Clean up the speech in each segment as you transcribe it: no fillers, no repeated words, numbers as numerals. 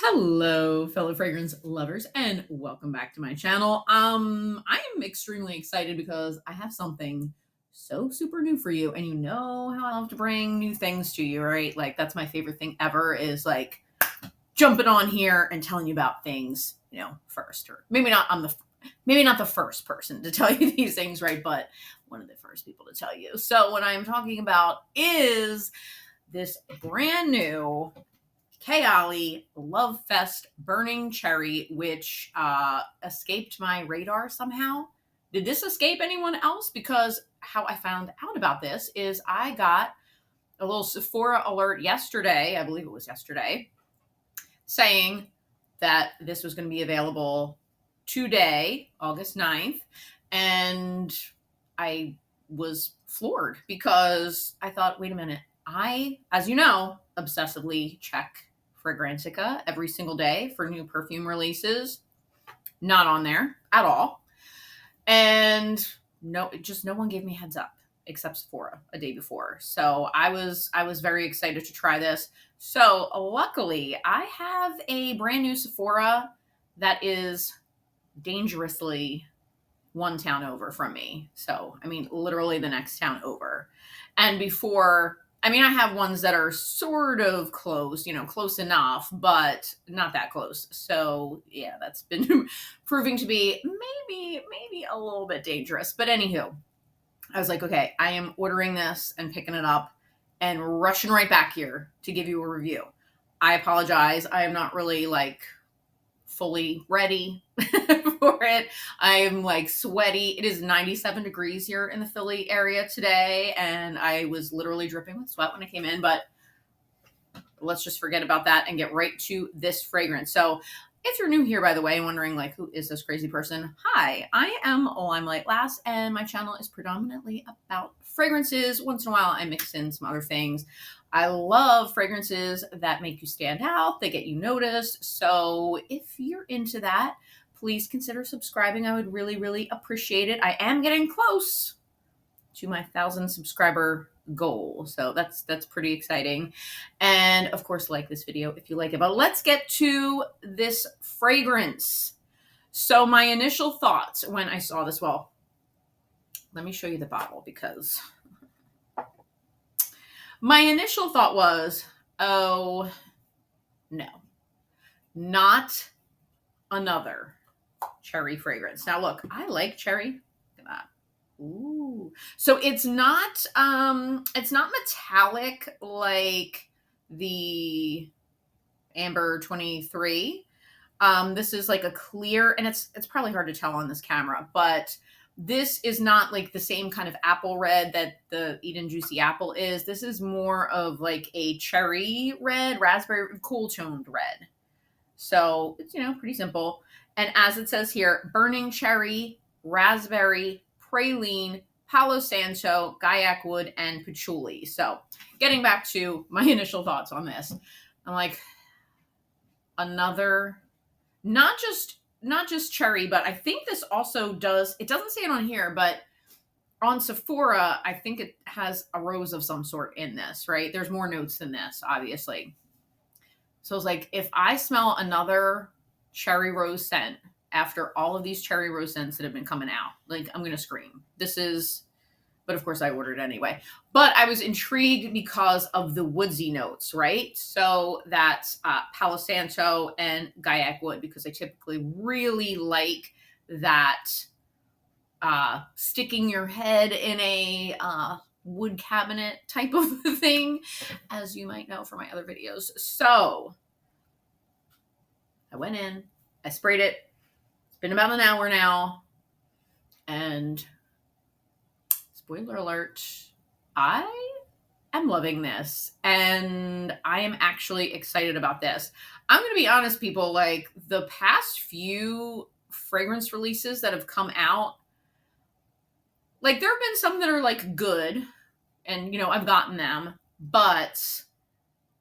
Hello, fellow fragrance lovers, and welcome back to my channel. I am extremely excited because I have something so super new for you, and you know how I love to bring new things to you, right? Like that's my favorite thing ever is like jumping on here and telling you about things, first, or maybe not the first person to tell you these things, right? But one of the first people to tell you. So what I'm talking about is this brand new Kayali Lovefest Burning Cherry, which escaped my radar somehow. Did this escape anyone else? Because how I found out about this is I got a little Sephora alert yesterday, I believe it was yesterday, saying that this was going to be available today, August 9th. And I was floored because I thought, wait a minute, I, as you know, obsessively check Fragrantica every single day for new perfume releases. Not on there at all. And no one gave me heads up except Sephora a day before. So I was very excited to try this. So luckily I have a brand new Sephora that is dangerously one town over from me. So, I mean, literally the next town over. And before, I mean, I have ones that are sort of close, close enough, but not that close. So, yeah, that's been proving to be maybe a little bit dangerous. But anywho, I was like, okay, I am ordering this and picking it up and rushing right back here to give you a review. I apologize. I am not really like fully ready for it. I am like sweaty. It is 97 degrees here in the Philly area today, and I was literally dripping with sweat when I came in, but let's just forget about that and get right to this fragrance. So if you're new here, by the way, and wondering like, who is this crazy person? Hi, I am Limelight Lass, and my channel is predominantly about fragrances. Once in a while, I mix in some other things. I love fragrances that make you stand out, they get you noticed. So if you're into that, please consider subscribing. I would really, really appreciate it. I am getting close to my 1,000 subscriber goal. So that's pretty exciting. And of course, like this video if you like it. But let's get to this fragrance. So my initial thoughts when I saw this, well, let me show you the bottle because my initial thought was, oh no, not another cherry fragrance. Now look, I like cherry. Look at that. Ooh. So it's not metallic like the Amber 23. This is like a clear, and it's probably hard to tell on this camera, but this is not like the same kind of apple red that the Eden Juicy Apple is. This is more of like a cherry red, raspberry, cool toned red. So it's, pretty simple. And as it says here, burning cherry, raspberry, praline, Palo Santo, Gaiac wood, and patchouli. So getting back to my initial thoughts on this, I'm like, another, not just cherry, but I think this also does, it doesn't say it on here, but on Sephora, I think it has a rose of some sort in this, right? There's more notes than this, obviously. So it's like, if I smell another cherry rose scent after all of these cherry rose scents that have been coming out, like I'm going to scream. But of course I ordered anyway. But I was intrigued because of the woodsy notes, right? So that's Palo Santo and Gaiac wood, because I typically really like that sticking your head in a wood cabinet type of thing, as you might know from my other videos. So I went in, I sprayed it. It's been about an hour now, and spoiler alert, I am loving this, and I am actually excited about this. I'm going to be honest, people, like the past few fragrance releases that have come out, like there have been some that are like good, and I've gotten them, but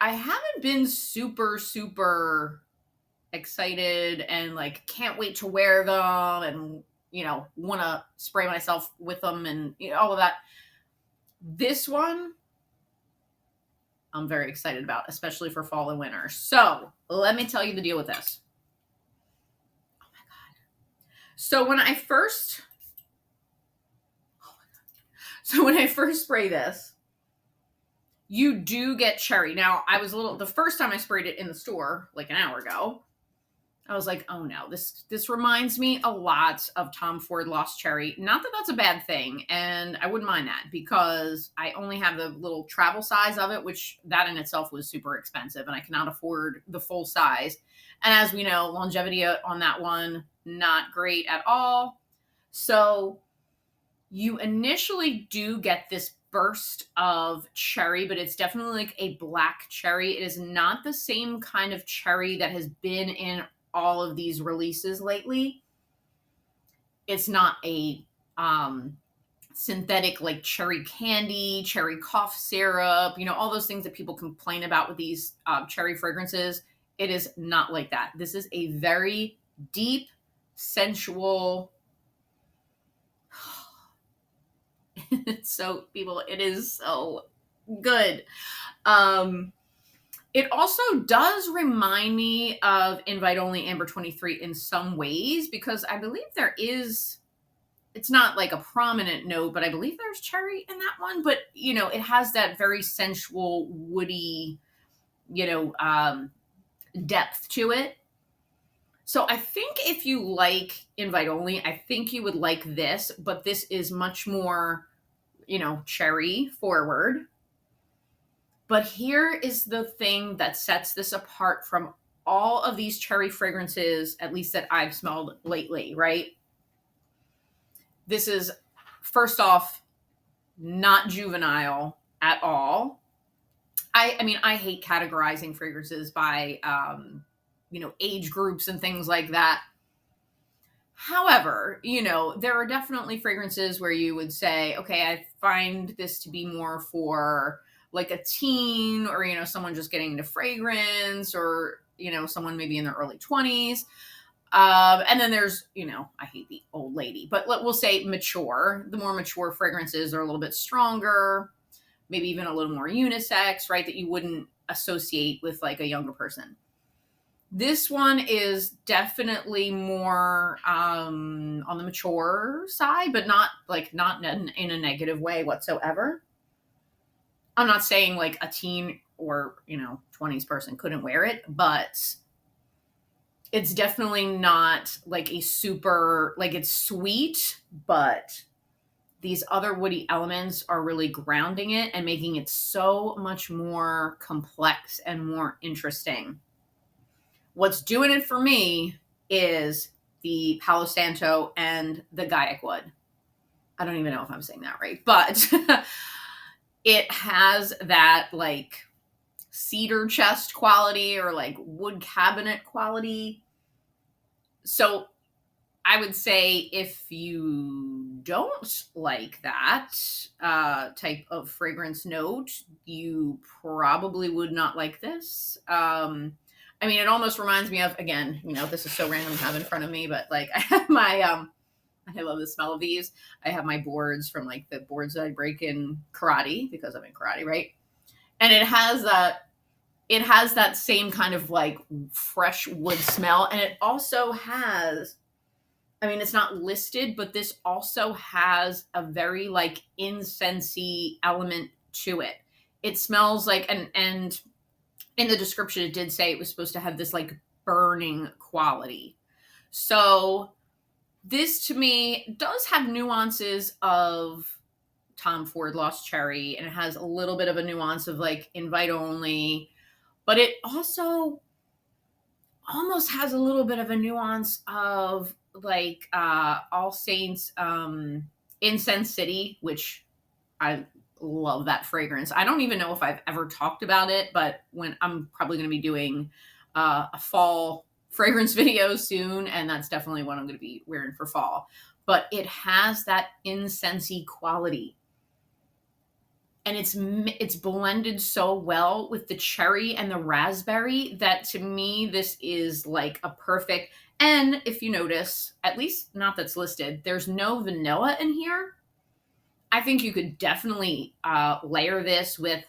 I haven't been super excited and like can't wait to wear them and want to spray myself with them and all of that. This one, I'm very excited about, especially for fall and winter. So let me tell you the deal with this. Oh my God. So when I first, spray this, you do get cherry. Now, the first time I sprayed it in the store, like an hour ago, I was like, oh no, this reminds me a lot of Tom Ford Lost Cherry. Not that that's a bad thing, and I wouldn't mind that because I only have the little travel size of it, which that in itself was super expensive, and I cannot afford the full size. And as we know, longevity on that one, not great at all. So you initially do get this burst of cherry, but it's definitely like a black cherry. It is not the same kind of cherry that has been in all of these releases lately. It's not a synthetic like cherry candy, cherry cough syrup, all those things that people complain about with these cherry fragrances. It is not like that. This is a very deep, sensual, it is so good. It also does remind me of Invite Only Amber 23 in some ways, because I believe it's not like a prominent note, but I believe there's cherry in that one. But, it has that very sensual, woody, depth to it. So I think if you like Invite Only, I think you would like this, but this is much more, cherry forward. But here is the thing that sets this apart from all of these cherry fragrances, at least that I've smelled lately, right? This is, first off, not juvenile at all. I hate categorizing fragrances by, age groups and things like that. However, there are definitely fragrances where you would say, okay, I find this to be more for like a teen, or, someone just getting into fragrance, or, someone maybe in their early 20s. And then there's, I hate the old lady, but we'll say mature. The more mature fragrances are a little bit stronger, maybe even a little more unisex, right? That you wouldn't associate with like a younger person. This one is definitely more on the mature side, but not in a negative way whatsoever. I'm not saying like a teen or, 20s person couldn't wear it, but it's definitely not like a super, like it's sweet, but these other woody elements are really grounding it and making it so much more complex and more interesting. What's doing it for me is the Palo Santo and the Gaiac wood. I don't even know if I'm saying that right, but it has that like cedar chest quality or like wood cabinet quality. So I would say if you don't like that type of fragrance note, you probably would not like this. It almost reminds me of, again, this is so random to have in front of me, but like I have my, I love the smell of these. I have my boards from like the boards that I break in karate, because I'm in karate, right? And it has that same kind of like fresh wood smell. And it also has, it's not listed, but this also has a very like incensey element to it. It smells like, and in the description, it did say it was supposed to have this like burning quality. So this to me does have nuances of Tom Ford Lost Cherry, and it has a little bit of a nuance of like Invite Only, but it also almost has a little bit of a nuance of like All Saints Incense City, which I love that fragrance. I don't even know if I've ever talked about it, but when I'm probably going to be doing a fall fragrance video soon, and that's definitely what I'm going to be wearing for fall. But it has that incensey quality, and it's blended so well with the cherry and the raspberry that to me this is like a perfect. And if you notice, at least not that's listed, there's no vanilla in here. I think you could definitely layer this with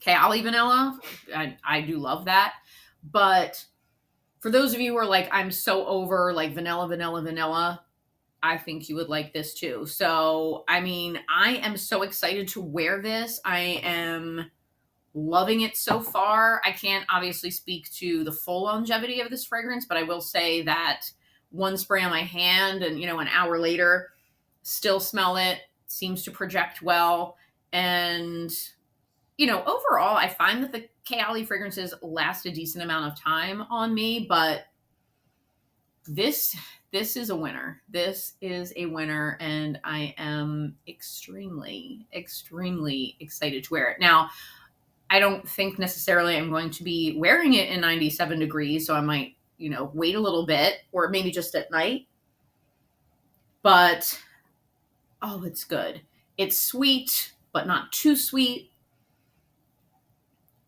Kayali vanilla. I do love that. But for those of you who are like, I'm so over like vanilla, vanilla, vanilla, I think you would like this too. So, I mean, I am so excited to wear this. I am loving it so far. I can't obviously speak to the full longevity of this fragrance, but I will say that one spray on my hand and, an hour later, still smell it, seems to project well. And, overall, I find that the Kayali fragrances last a decent amount of time on me, but this is a winner. This is a winner, and I am extremely, extremely excited to wear it. Now, I don't think necessarily I'm going to be wearing it in 97 degrees, so I might, wait a little bit, or maybe just at night. But, oh, it's good. It's sweet, but not too sweet.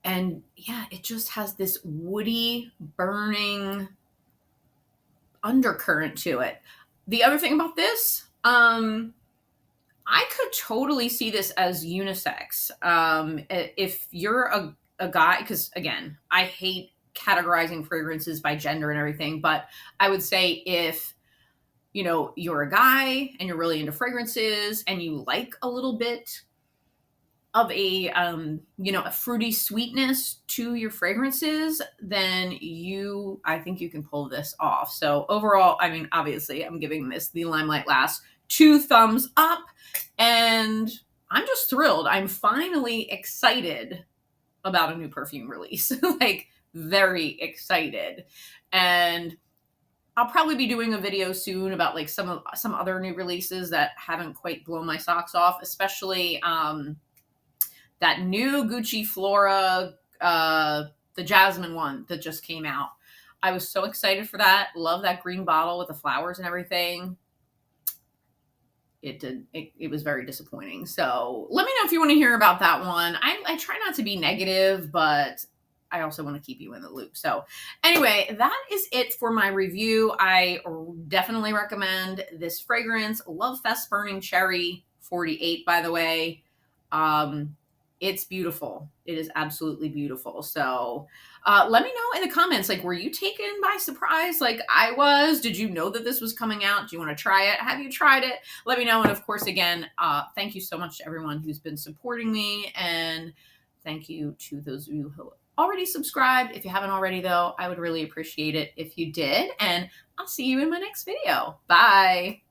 And yeah, it just has this woody, burning undercurrent to it. The other thing about this, I could totally see this as unisex. If you're a guy, because again, I hate categorizing fragrances by gender and everything, but I would say if you're a guy and you're really into fragrances and you like a little bit of a fruity sweetness to your fragrances, then I think you can pull this off. So overall, I mean, obviously I'm giving this the Limelight Lass 2 thumbs up, and I'm just thrilled. I'm finally excited about a new perfume release. Like, very excited. And I'll probably be doing a video soon about like some other new releases that haven't quite blown my socks off, especially that new Gucci Flora, the Jasmine one that just came out. I was so excited for that. Love that green bottle with the flowers and everything. It was very disappointing. So let me know if you want to hear about that one. I try not to be negative, but I also want to keep you in the loop. So anyway, that is it for my review. I definitely recommend this fragrance, Lovefest Burning Cherry 48, by the way. It's beautiful. It is absolutely beautiful. So let me know in the comments, like, were you taken by surprise like I was? Did you know that this was coming out? Do you want to try it? Have you tried it? Let me know. And of course, again, thank you so much to everyone who's been supporting me. And thank you to those of you who already subscribed. If you haven't already, though, I would really appreciate it if you did. And I'll see you in my next video. Bye.